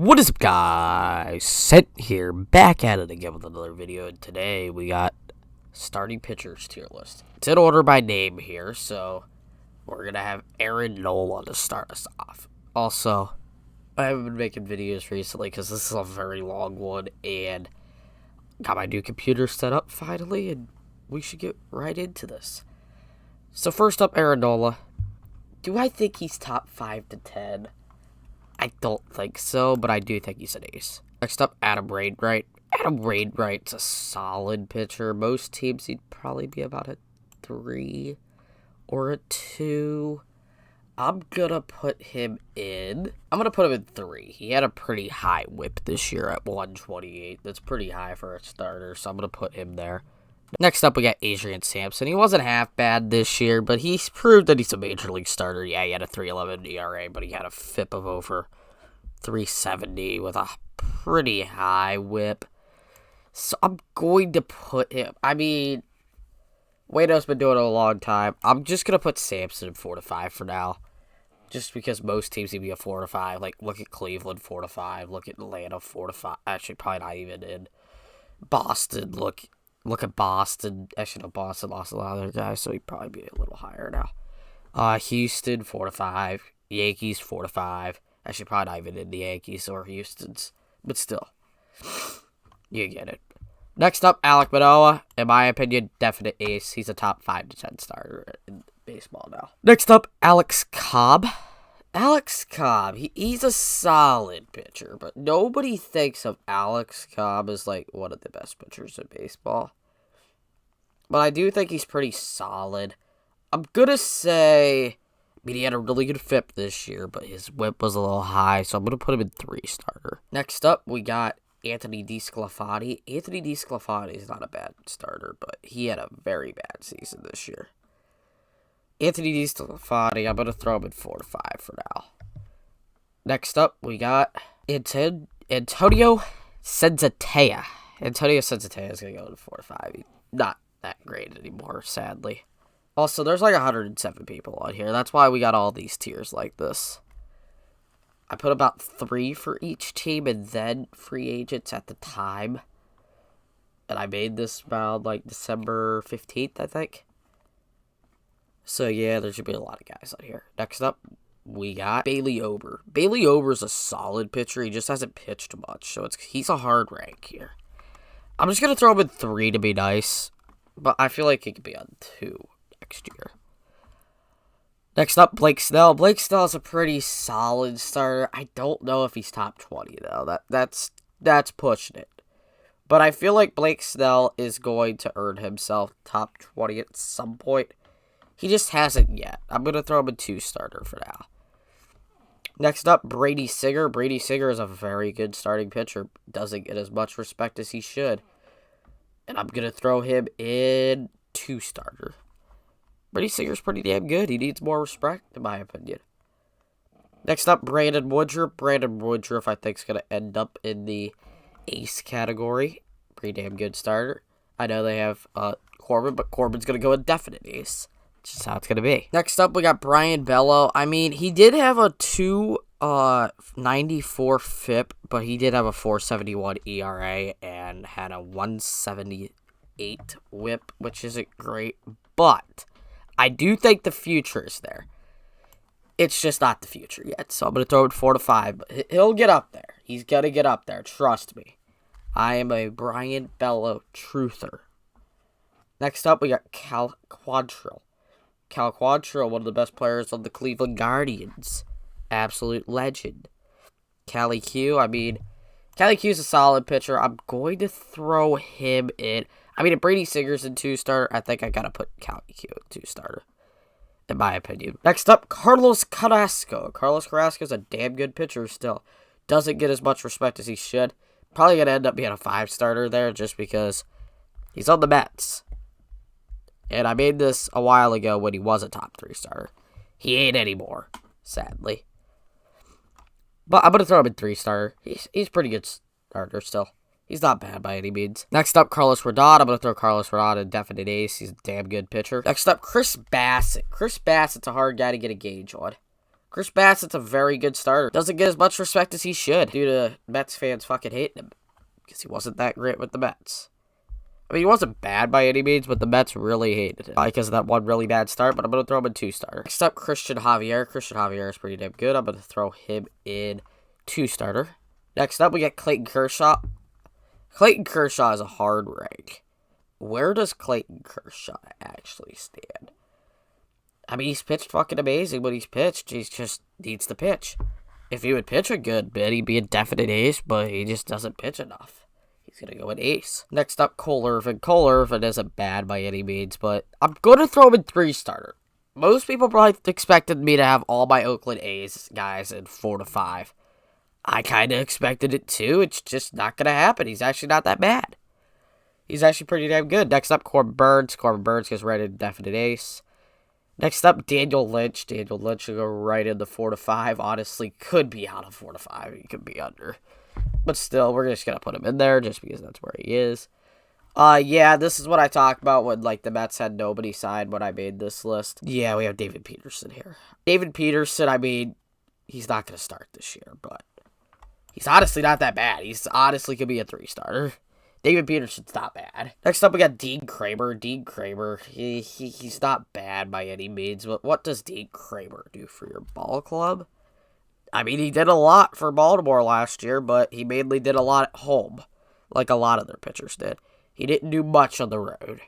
What is up, guys? Sent here, back at it again with another video, and today we got starting pitchers tier list. It's in order by name here, so we're gonna have Aaron Nola to start us off. Also, I haven't been making videos recently because this is a very long one, and got my new computer set up finally, and we should get right into this. So first up, Aaron Nola. Do I think he's top 5 to 10? I don't think so, but I do think he's an ace. Next up, Adam Wainwright. Adam Wainwright's a solid pitcher. Most teams, he'd probably be about a 3 or a 2. I'm going to put him in 3. He had a pretty high whip this year at 128. That's pretty high for a starter, so I'm going to put him there. Next up, we got Adrian Sampson. He wasn't half bad this year, but he's proved that he's a major league starter. Yeah, he had a 3.11 ERA, but he had a FIP of over 370 with a pretty high whip. So I'm going to put him. I mean, Waito's been doing it a long time. I'm just going to put Sampson in 4 to 5 for now. Just because most teams need to be a 4 to 5. Like, look at Cleveland 4 to 5. Look at Atlanta 4 to 5. Actually, probably not even in Boston. Look at Boston. Actually, no, Boston lost a lot of their guys, so he'd probably be a little higher now. Houston, 4 to 5. Yankees, 4 to 5. Actually, probably not even in the Yankees or Houston's. But still, you get it. Next up, Alek Manoah. In my opinion, definite ace. He's a top 5 to 10 starter in baseball now. Next up, Alex Cobb. Alex Cobb, he's a solid pitcher, but nobody thinks of Alex Cobb as, like, one of the best pitchers in baseball. But I do think he's pretty solid. I'm going to say, I mean, he had a really good FIP this year, but his whip was a little high, so I'm going to put him in 3 starter. Next up, we got Anthony DeSclafani. Anthony DeSclafani is not a bad starter, but he had a very bad season this year. Anthony DeSclafani, I'm going to throw him in 4 to 5 for now. Next up, we got Antonio Senzatea. Antonio Senzatea is going to go in 4 to 5. He's not that great anymore, sadly. Also, there's like 107 people on here. That's why we got all these tiers like this. I put about 3 for each team and then free agents at the time. And I made this around like December 15th, I think. So, yeah, there should be a lot of guys on here. Next up, we got Bailey Ober. Bailey Ober's a solid pitcher. He just hasn't pitched much, so he's a hard rank here. I'm just going to throw him in 3 to be nice, but I feel like he could be on 2 next year. Next up, Blake Snell. Blake Snell is a pretty solid starter. I don't know if he's top 20, though. That's pushing it. But I feel like Blake Snell is going to earn himself top 20 at some point. He just hasn't yet. I'm going to throw him a 2 starter for now. Next up, Brady Singer. Brady Singer is a very good starting pitcher. Doesn't get as much respect as he should. And I'm going to throw him in 2 starter. Brady Singer's pretty damn good. He needs more respect, in my opinion. Next up, Brandon Woodruff. Brandon Woodruff, I think, is going to end up in the ace category. Pretty damn good starter. I know they have Corbin, but Corbin's going to go a definite ace. That's just how it's going to be. Next up, we got Brian Bello. I mean, he did have a 2.94 FIP, but he did have a 4.71 ERA and had a 1.78 whip, which isn't great. But I do think the future is there. It's just not the future yet. So I'm going to throw it 4 to 5. But he'll get up there. He's going to get up there. Trust me. I am a Brian Bello truther. Next up, we got Cal Quantrill. Cal Quantrill, one of the best players on the Cleveland Guardians. Absolute legend. Callie Q, Callie Q's a solid pitcher. I'm going to throw him in. I mean, if Brady Singer's in 2 starter, I think I got to put Callie Q in 2 starter. In my opinion. Next up, Carlos Carrasco. Carlos Carrasco's a damn good pitcher still. Doesn't get as much respect as he should. Probably going to end up being a 5 starter there just because he's on the Mets. And I made this a while ago when he was a top 3 starter. He ain't anymore, sadly. But I'm going to throw him in 3 starter. He's pretty good starter still. He's not bad by any means. Next up, Carlos Rodon. I'm going to throw Carlos Rodon in definite ace. He's a damn good pitcher. Next up, Chris Bassett. Chris Bassett's a hard guy to get a gauge on. Chris Bassett's a very good starter. Doesn't get as much respect as he should due to Mets fans fucking hating him. Because he wasn't that great with the Mets. I mean, he wasn't bad by any means, but the Mets really hated him. Because of that one really bad start, but I'm going to throw him in 2-starter. Next up, Christian Javier. Christian Javier is pretty damn good. I'm going to throw him in 2-starter. Next up, we got Clayton Kershaw. Clayton Kershaw is a hard rank. Where does Clayton Kershaw actually stand? I mean, he's pitched fucking amazing when he's pitched. He just needs to pitch. If he would pitch a good bit, he'd be a definite ace, but he just doesn't pitch enough. He's going to go an ace. Next up, Cole Irvin. Cole Irvin isn't bad by any means, but I'm going to throw him in 3-starter. Most people probably expected me to have all my Oakland A's guys in 4 to 5. I kind of expected it too. It's just not going to happen. He's actually not that bad. He's actually pretty damn good. Next up, Corbin Burns. Corbin Burns gets right in definite ace. Next up, Daniel Lynch. Daniel Lynch will go right into 4 to 5. Honestly, could be out of 4 to 5. He could be under. But still, we're just going to put him in there just because that's where he is. Yeah, this is what I talked about when, like, the Mets had nobody signed when I made this list. Yeah, we have David Peterson here. David Peterson, I mean, he's not going to start this year, but he's honestly not that bad. He's honestly could be a 3-starter. David Peterson's not bad. Next up, we got Dean Kramer. Dean Kramer, he's not bad by any means, but what does Dean Kramer do for your ball club? I mean, he did a lot for Baltimore last year, but he mainly did a lot at home, like a lot of their pitchers did. He didn't do much on the road,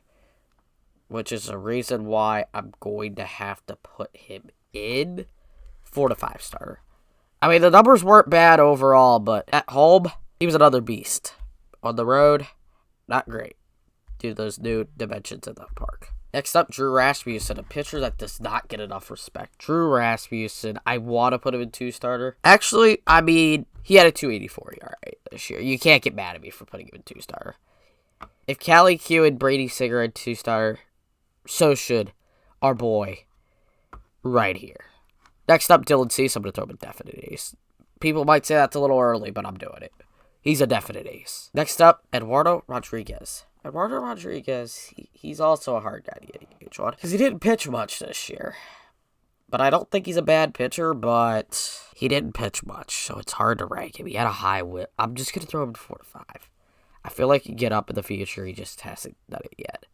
which is a reason why I'm going to have to put him in 4 to 5-starter. I mean, the numbers weren't bad overall, but at home, he was another beast. On the road, not great, due to those new dimensions in the park. Next up, Drew Rasmussen, a pitcher that does not get enough respect. Drew Rasmussen, I want to put him in 2-starter. Actually, I mean, he had a 2.84 ERA this year. You can't get mad at me for putting him in 2-starter. If Callie Q and Brady Singer in 2-starter, so should our boy right here. Next up, Dylan Cease, I'm going to throw him in definite ace. People might say that's a little early, but I'm doing it. He's a definite ace. Next up, Eduardo Rodriguez. Eduardo Rodriguez, he's also a hard guy to get EH on, because he didn't pitch much this year. But I don't think he's a bad pitcher, but he didn't pitch much, so it's hard to rank him. He had a high whip. I'm just going to throw him to 4 to 5. I feel like he can get up in the future. He just hasn't done it yet.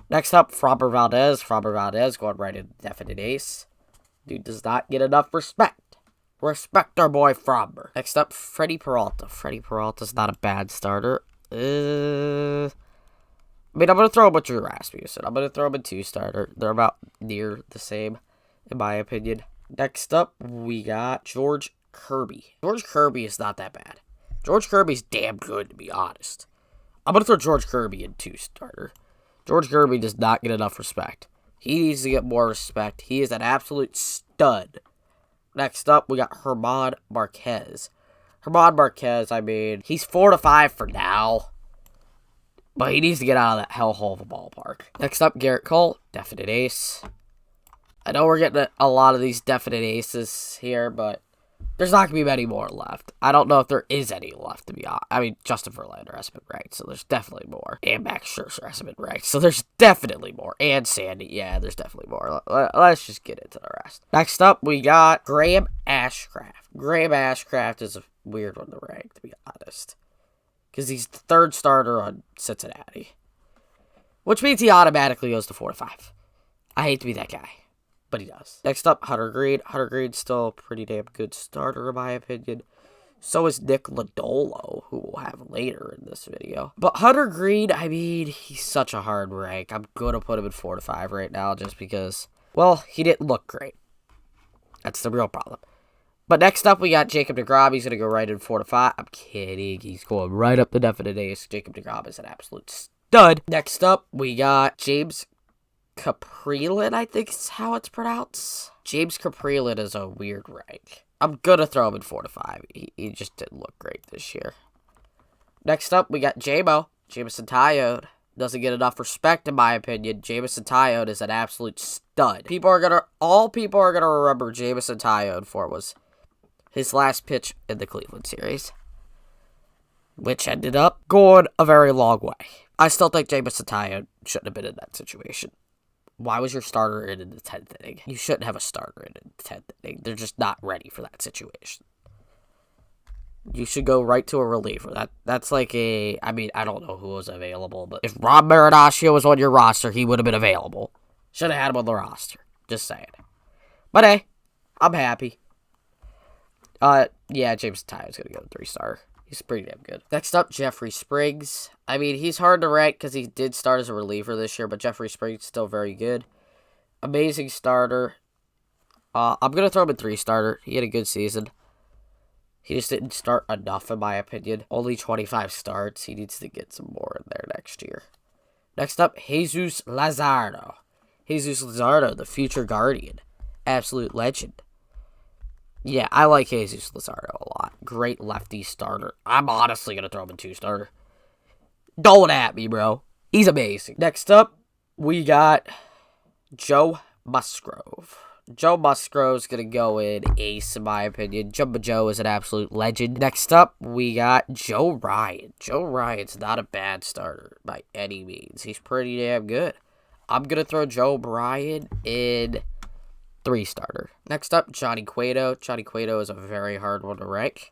Next up, Framber Valdez. Framber Valdez going right into definite ace. Dude does not get enough respect. Respect our boy Framber. Next up, Freddie Peralta. Freddie Peralta's not a bad starter. I mean, I'm going to throw him with Drew Rasmussen. I'm going to throw him in 2-starter. They're about near the same, in my opinion. Next up, we got George Kirby. George Kirby is not that bad. George Kirby's damn good, to be honest. I'm going to throw George Kirby in 2-starter. George Kirby does not get enough respect. He needs to get more respect. He is an absolute stud. Next up, we got German Marquez. German Marquez, I mean, he's 4 to 5 for now. But he needs to get out of that hellhole of a ballpark. Next up, Garrett Cole, definite ace. I know we're getting a lot of these definite aces here, but there's not going to be many more left. I don't know if there is any left, to be honest. I mean, Justin Verlander has been ranked, so there's definitely more. And Max Scherzer has been ranked, so there's definitely more. And Sandy, yeah, there's definitely more. Let's just get into the rest. Next up, we got Graham Ashcraft. Graham Ashcraft is a weird one to rank, to be honest, because he's the 3rd starter on Cincinnati, which means he automatically goes to 4 to 5. I hate to be that guy, but he does. Next up, Hunter Greene. Hunter Greene's still a pretty damn good starter, in my opinion. So is Nick Lodolo, who we'll have later in this video. But Hunter Greene, I mean, he's such a hard rank. I'm going to put him in 4 to 5 right now just because, well, he didn't look great. That's the real problem. But next up, we got Jacob deGrom. He's going to go right in 4 to 5. I'm kidding. He's going right up the definite ace. Jacob deGrom is an absolute stud. Next up, we got James Kaprielian, I think is how it's pronounced. James Kaprielian is a weird rank. I'm going to throw him in 4 to 5. He just didn't look great this year. Next up, we got J-Mo. Jameson Taillon. Doesn't get enough respect, in my opinion. Jameson Taillon is an absolute stud. All people are gonna remember Jameson Taillon for was his last pitch in the Cleveland series, which ended up going a very long way. I still think Jameson Taillon shouldn't have been in that situation. Why was your starter in the 10th inning? You shouldn't have a starter in the 10th inning. They're just not ready for that situation. You should go right to a reliever. That's like I mean, I don't know who was available, but if Rob Marinaccio was on your roster, he would have been available. Should have had him on the roster. Just saying. But hey, I'm happy. Yeah, James Tyler's gonna go 3-star. He's pretty damn good. Next up, Jeffrey Spriggs. I mean, he's hard to rank because he did start as a reliever this year, but Jeffrey Spriggs is still very good. Amazing starter. I'm gonna throw him a 3-starter. He had a good season. He just didn't start enough, in my opinion. Only 25 starts. He needs to get some more in there next year. Next up, Jesus Luzardo. Jesus Luzardo, the future Guardian. Absolute legend. Yeah, I like Jesus Luzardo a lot. Great lefty starter. I'm honestly going to throw him a 2-starter. Don't at me, bro. He's amazing. Next up, we got Joe Musgrove. Joe Musgrove's going to go in ace, in my opinion. Jumbo Joe is an absolute legend. Next up, we got Joe Ryan. Joe Ryan's not a bad starter by any means. He's pretty damn good. I'm going to throw Joe Ryan in 3-starter. Next up, Johnny Cueto. Johnny Cueto is a very hard one to rank.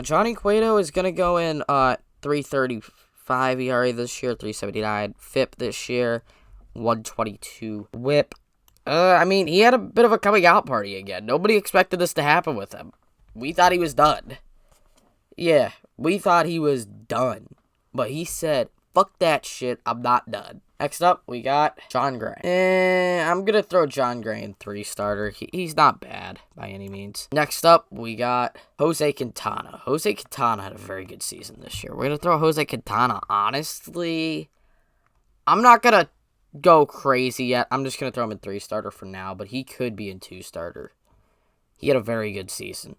Johnny Cueto is going to go in 335 ERA this year, 379 FIP this year, 122 WHIP. I mean, he had a bit of a coming out party again. Nobody expected this to happen with him. We thought he was done. Yeah, we thought he was done. But he said, fuck that shit, I'm not done. Next up, we got John Gray. I'm going to throw John Gray in 3-starter. He's not bad by any means. Next up, we got Jose Quintana. Jose Quintana had a very good season this year. We're going to throw Jose Quintana. Honestly, I'm not going to go crazy yet. I'm just going to throw him in 3-starter for now, but he could be in 2-starter. He had a very good season.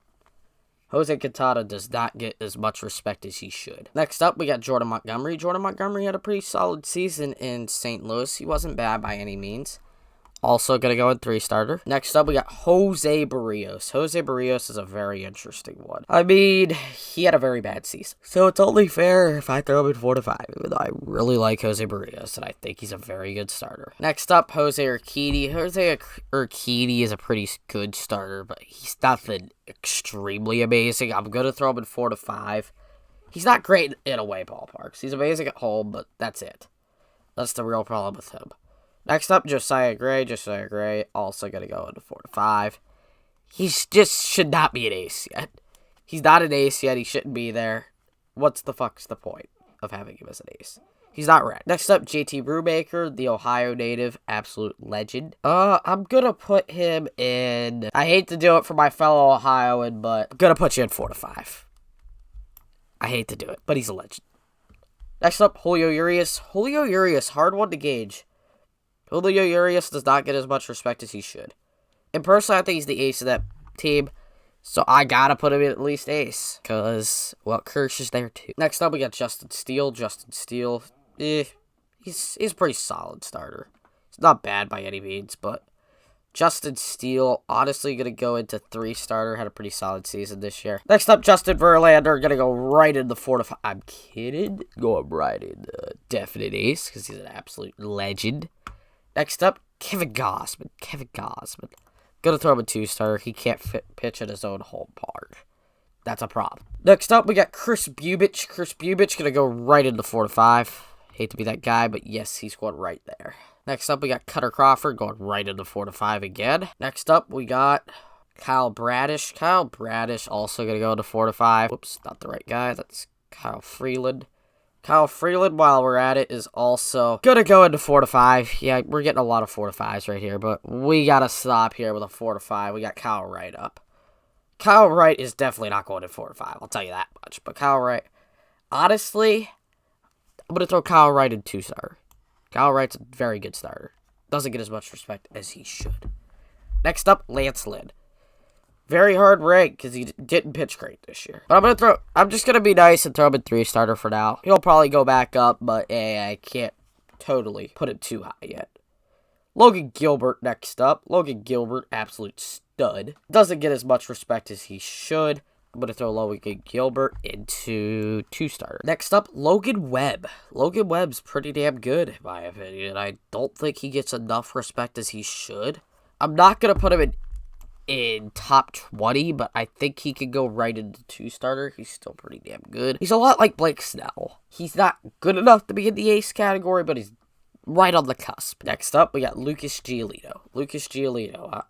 Jose Quintana does not get as much respect as he should. Next up, we got Jordan Montgomery. Jordan Montgomery had a pretty solid season in St. Louis. He wasn't bad by any means. Also going to go in 3-starter. Next up, we got Jose Barrios. Jose Barrios is a very interesting one. I mean, he had a very bad season. So it's only fair if I throw him in 4 to 5. Even though I really like Jose Barrios, and I think he's a very good starter. Next up, Jose Urquidy. Jose Urquidy is a pretty good starter, but he's nothing extremely amazing. I'm going to throw him in 4 to 5. He's not great in away ballparks. He's amazing at home, but that's it. That's the real problem with him. Next up, Josiah Gray. Josiah Gray also going to go into 4 to 5. He just should not be an ace yet. He's not an ace yet. He shouldn't be there. What's the fuck's the point of having him as an ace? He's not red. Next up, JT Brubaker, the Ohio native, absolute legend. I'm going to put him in... I hate to do it for my fellow Ohioan, but I'm going to put you in 4 to 5. I hate to do it, but he's a legend. Next up, Julio Urias. Julio Urias, hard one to gauge. Julio Urias does not get as much respect as he should. And personally, I think he's the ace of that team. So I gotta put him in at least ace. Because, well, Kirsch is there too. Next up, we got Justin Steele. Justin Steele, he's a pretty solid starter. He's not bad by any means, but Justin Steele, honestly, going to go into 3-starter. Had a pretty solid season this year. Next up, Justin Verlander. Going to go right into 4 to 5. I'm kidding. Going right in definite ace because he's an absolute legend. Next up, Kevin Gausman. Kevin Gausman. Going to throw him a 2-starter. He can't pitch at his own home park. That's a problem. Next up, we got Chris Bubich. Chris Bubich going to go right into 4 to 5. Hate to be that guy, but yes, he's going right there. Next up, we got Cutter Crawford going right into 4 to 5 again. Next up, we got Kyle Bradish. Kyle Bradish also going to go into 4 to 5. Whoops, not the right guy. That's Kyle Freeland. Kyle Freeland, while we're at it, is also going to go into 4 to 5. Yeah, we're getting a lot of 4 to 5s right here, but we got to stop here with a 4 to 5. We got Kyle Wright up. Kyle Wright is definitely not going to 4 to 5. I'll tell you that much. But Kyle Wright, honestly, I'm going to throw Kyle Wright in 2-starter. Kyle Wright's a very good starter. Doesn't get as much respect as he should. Next up, Lance Lynn. Very hard rank because he didn't pitch great this year. But I'm just going to be nice and throw him in 3-starter for now. He'll probably go back up, but I can't totally put him too high yet. Logan Gilbert next up. Logan Gilbert, absolute stud. Doesn't get as much respect as he should. I'm going to throw Logan Gilbert into 2-starter. Next up, Logan Webb. Logan Webb's pretty damn good, in my opinion. I don't think he gets enough respect as he should. I'm not going to put him in top 20, but I think he could go right into 2-starter. He's still pretty damn good. He's a lot like Blake Snell. He's not good enough to be in the ace category, but he's right on the cusp. Next up, we got Lucas Giolito. Lucas Giolito.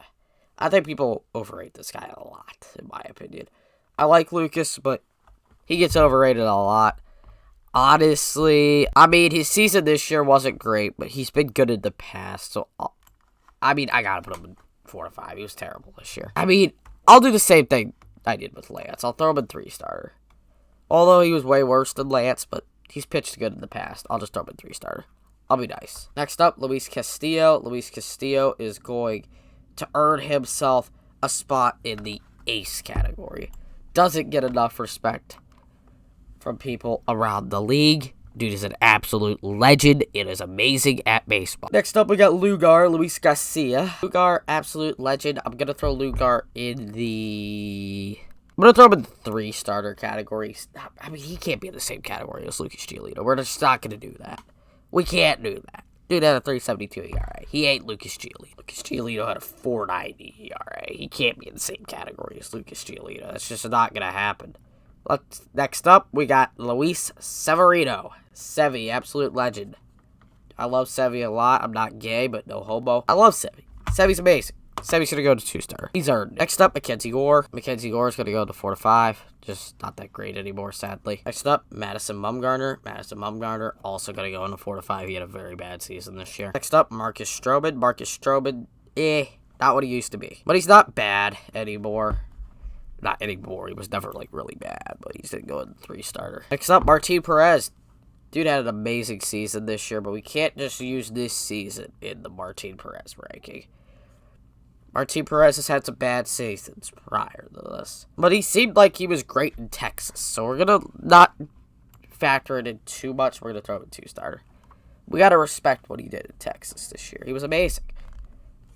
I think people overrate this guy a lot, in my opinion. I like Lucas, but he gets overrated a lot. Honestly, I mean, his season this year wasn't great, but he's been good in the past. So, I mean, I gotta put him in 4 to 5. He was terrible this year. I mean, I'll do the same thing I did with Lance. I'll throw him in 3-starter. Although he was way worse than Lance, but he's pitched good in the past. I'll just throw him in 3-starter. I'll be nice. Next up, Luis Castillo. Luis Castillo is going to earn himself a spot in the ace category. Doesn't get enough respect from people around the league. Dude is an absolute legend. It is amazing at baseball. Next up, we got Lugar, Luis Garcia. Lugar, absolute legend. I'm going to throw Lugar in the... I'm going to throw him in the 3-starter category. I mean, he can't be in the same category as Lucas Giolito. We're just not going to do that. We can't do that. Dude had a 3.72 ERA. He ain't Lucas Giolito. Lucas Giolito had a 4.90 ERA. He can't be in the same category as Lucas Giolito. That's just not going to happen. Next up, we got Luis Severino. Sevy, absolute legend. I love Sevy a lot. I'm not gay, but no homo. I love Sevy. Sevy's amazing. Sevy's going to go to 2-star. He's earned. Next up, Mackenzie Gore. Mackenzie Gore is going to go to 4 to 5. Just not that great anymore, sadly. Next up, Madison Bumgarner. Madison Bumgarner also going to go into 4 to 5. He had a very bad season this year. Next up, Marcus Stroman. Marcus Stroman, not what he used to be. But he's not bad anymore. Not anymore. He was never, like, really bad, but he's going to go in 3-starter. Next up, Martin Perez. Dude had an amazing season this year, but we can't just use this season in the Martin Perez ranking. Martin Perez has had some bad seasons prior to this. But he seemed like he was great in Texas. So we're going to not factor it in too much. We're going to throw him in 2-starter. We got to respect what he did in Texas this year. He was amazing.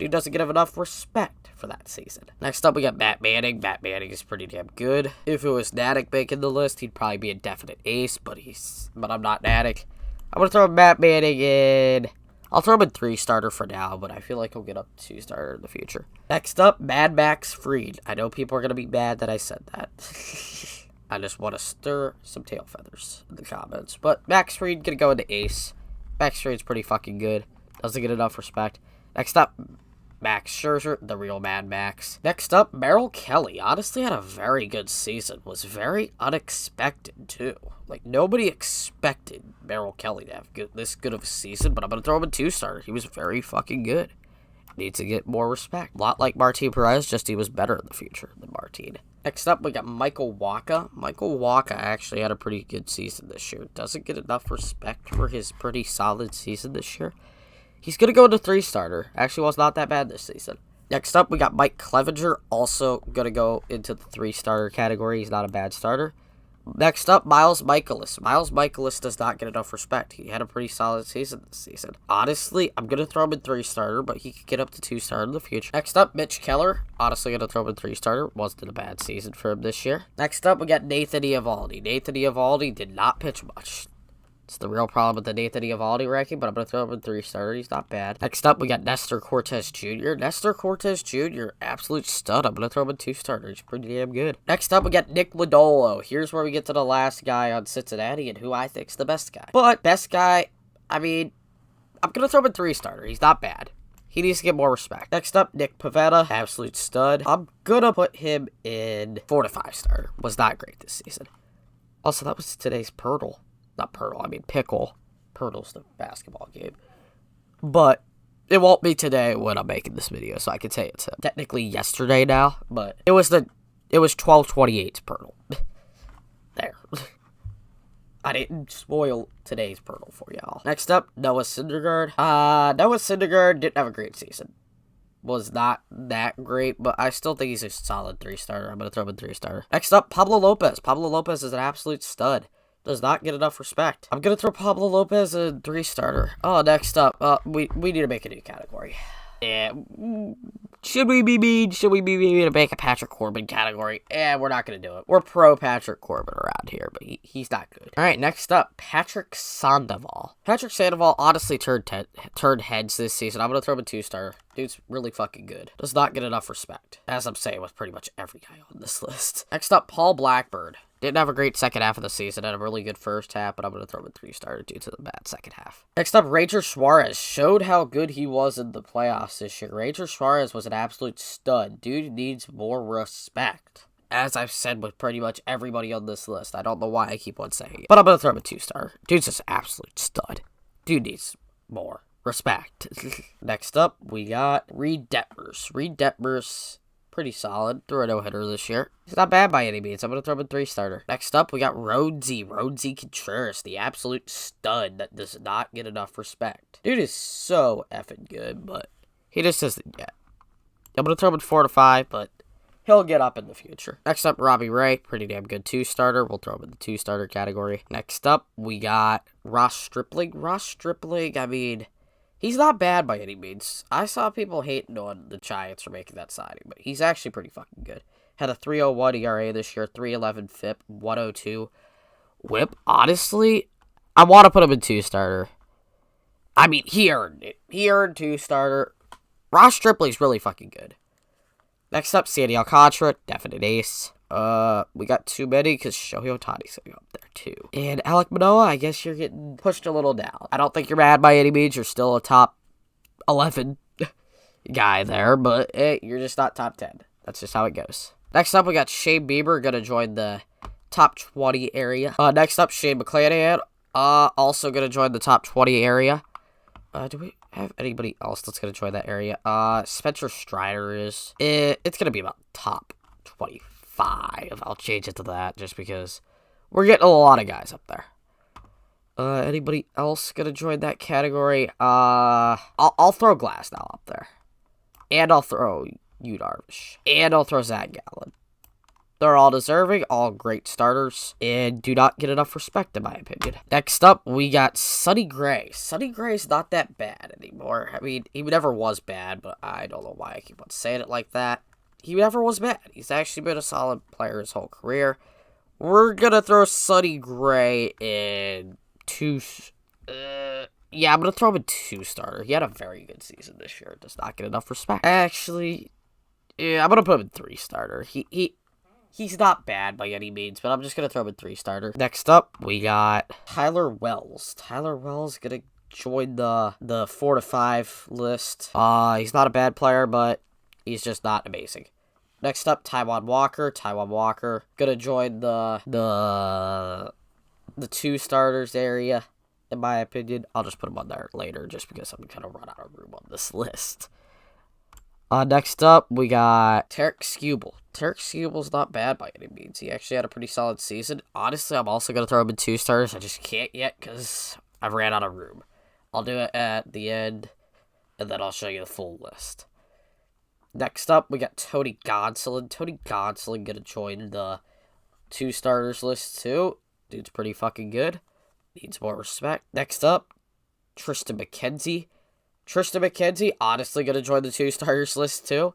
Dude doesn't get enough respect for that season. Next up, we got Matt Manning. Matt Manning is pretty damn good. If it was Natick making the list, he'd probably be a definite ace. But I'm not Natick. I'm going to throw Matt Manning in... I'll throw him in 3-starter for now, but I feel like he'll get up to 2-starter in the future. Next up, Mad Max Fried. I know people are going to be mad that I said that. I just want to stir some tail feathers in the comments. But Max Fried going to go into ace. Max Fried's pretty fucking good. Doesn't get enough respect. Next up, Max Scherzer, the real Mad Max. Next up, Merrill Kelly. Honestly had a very good season. Was very unexpected, too. Like, nobody expected Merrill Kelly to have this good of a season, but I'm going to throw him in 2-starter. He was very fucking good. Needs to get more respect. A lot like Martin Perez, just he was better in the future than Martin. Next up, we got Michael Wacha. Michael Wacha actually had a pretty good season this year. Doesn't get enough respect for his pretty solid season this year. He's going to go into 3-starter. Actually was not that bad this season. Next up, we got Mike Clevenger. Also going to go into the 3-starter category. He's not a bad starter. Next up, Miles Michaelis. Miles Michaelis does not get enough respect. He had a pretty solid season this season. Honestly, I'm going to throw him in 3-starter, but he could get up to 2-starter in the future. Next up, Mitch Keller. Honestly, going to throw him in 3-starter. Wasn't a bad season for him this year. Next up, we got Nathan Eovaldi. Nathan Eovaldi did not pitch much. It's the real problem with the Nathan Eovaldi ranking, but I'm going to throw him in 3-starter. He's not bad. Next up, we got Nestor Cortez Jr. Nestor Cortez Jr., absolute stud. I'm going to throw him in 2-starter. He's pretty damn good. Next up, we got Nick Lodolo. Here's where we get to the last guy on Cincinnati and who I think's the best guy. But best guy, I mean, I'm going to throw him in 3-starter. He's not bad. He needs to get more respect. Next up, Nick Pivetta, absolute stud. I'm going to put him in 4 to 5-starter. Was not great this season. Also, that was today's Pirtle. Not Pirtle, I mean Pickle. Pirtle's the basketball game. But it won't be today when I'm making this video, so I can say it's technically yesterday now, but it was 12/28's Pirtle. There. I didn't spoil today's Pirtle for y'all. Next up, Noah Syndergaard. Noah Syndergaard didn't have a great season. Was not that great, but I still think he's a solid 3-starter. I'm going to throw him in 3-starter. Next up, Pablo Lopez. Pablo Lopez is an absolute stud. Does not get enough respect. I'm going to throw Pablo Lopez in 3-starter. Oh, next up, we need to make a new category. Yeah, Should we be mean? Should we be mean to make a Patrick Corbin category? We're not going to do it. We're pro Patrick Corbin around here, but he's not good. All right, next up, Patrick Sandoval. Patrick Sandoval honestly turned heads this season. I'm going to throw him a 2-star. Dude's really fucking good. Does not get enough respect, as I'm saying with pretty much every guy on this list. Next up, Paul Blackburn. Didn't have a great second half of the season. Had a really good first half, but I'm going to throw him a 3-star due to the bad second half. Next up, Ranger Suarez. Showed how good he was in the playoffs this year. Ranger Suarez was an absolute stud. Dude needs more respect. As I've said with pretty much everybody on this list. I don't know why I keep on saying it, but I'm going to throw him a 2-star. Dude's just an absolute stud. Dude needs more respect. Next up, we got Reed Detmers. Reed Detmers, pretty solid. Threw a no-hitter this year. He's not bad by any means. I'm going to throw him a 3-star. Next up, we got Rhodesy Contreras, the absolute stud that does not get enough respect. Dude is so effing good, but he just doesn't get. I'm going to throw him a 4 to 5, but he'll get up in the future. Next up, Robbie Ray, pretty damn good 2-star. We'll throw him in the 2-star category. Next up, we got Ross Stripling. Ross Stripling, I mean, he's not bad by any means. I saw people hating on the Giants for making that signing, but he's actually pretty fucking good. Had a 3.01 ERA this year, 3.11 FIP, 102 WHIP. Honestly, I want to put him in 2-star. I mean, he earned it. He earned 2-star. Ross Stripling's really fucking good. Next up, Sandy Alcantara, definite ace. We got too many because Shohei Ohtani's going up there too. And Alek Manoah, I guess you're getting pushed a little down. I don't think you're mad by any means. You're still a top 11 guy there, but you're just not top 10. That's just how it goes. Next up, we got Shane Bieber going to join the top 20 area. Next up, Shane McClanahan, also going to join the top 20 area. Do we have anybody else that's going to join that area? Spencer Strider is. It's going to be about top 25. I'll change it to that just because we're getting a lot of guys up there. Anybody else going to join that category? I'll throw Glasnow up there. And I'll throw Yu Darvish. And I'll throw Zach Gallen. They're all deserving, all great starters, and do not get enough respect, in my opinion. Next up, we got Sonny Gray. Sonny Gray's not that bad anymore. I mean, he never was bad, but I don't know why I keep on saying it like that. He never was bad. He's actually been a solid player his whole career. We're going to throw Sonny Gray in yeah, I'm going to throw him in 2-star. He had a very good season this year. Does not get enough respect. Actually, yeah, I'm going to put him in 3-star. He's not bad by any means, but I'm just going to throw him in 3-star. Next up, we got Tyler Wells. Tyler Wells going to join the 4 to 5 list. He's not a bad player, but he's just not amazing. Next up, Taijuan Walker. Taijuan Walker going to join the 2-stars area, in my opinion. I'll just put him on there later just because I'm going to run out of room on this list. Next up, we got Tarek Skubal. Tarek Skubal's not bad by any means. He actually had a pretty solid season. Honestly, I'm also going to throw him in 2-stars. I just can't yet because I've ran out of room. I'll do it at the end, and then I'll show you the full list. Next up, we got Tony Gonsolin. Tony Gonsolin going to join the 2-stars list too. Dude's pretty fucking good. Needs more respect. Next up, Tristan McKenzie. Tristan McKenzie, honestly, going to join the 2-stars list, too.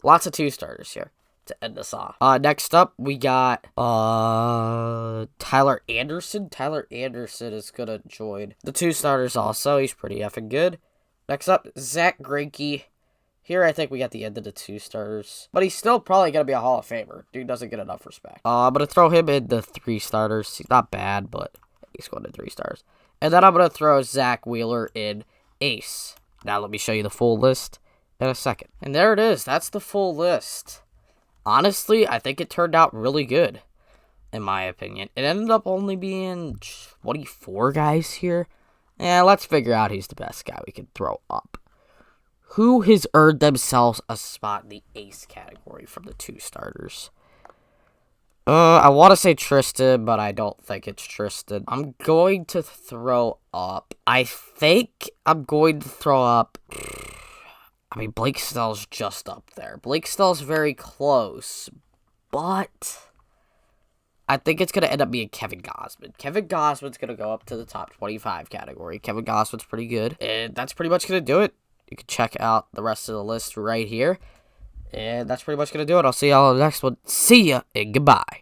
Lots of 2-stars here to end us off. Next up, we got Tyler Anderson. Tyler Anderson is going to join the 2-stars also. He's pretty effing good. Next up, Zach Greinke. Here, I think we got the end of the 2-stars. But he's still probably going to be a Hall of Famer. Dude doesn't get enough respect. I'm going to throw him in the 3-stars. He's not bad, but he's going to 3-stars. And then I'm going to throw Zach Wheeler in ace. Now let me show you the full list in a second. And there it is. That's the full list. Honestly, I think it turned out really good, in my opinion. It ended up only being 24 guys here. Let's figure out who's the best guy we can throw up. Who has earned themselves a spot in the ace category from the 2-stars? I want to say Tristan, but I don't think it's Tristan. I'm going to throw up. I think I'm going to throw up. I mean, Blake Snell's just up there. Blake Snell's very close, but I think it's going to end up being Kevin Gausman. Kevin Gausman's going to go up to the top 25 category. Kevin Gausman's pretty good, and that's pretty much going to do it. You can check out the rest of the list right here. And that's pretty much going to do it. I'll see y'all in the next one. See ya and goodbye.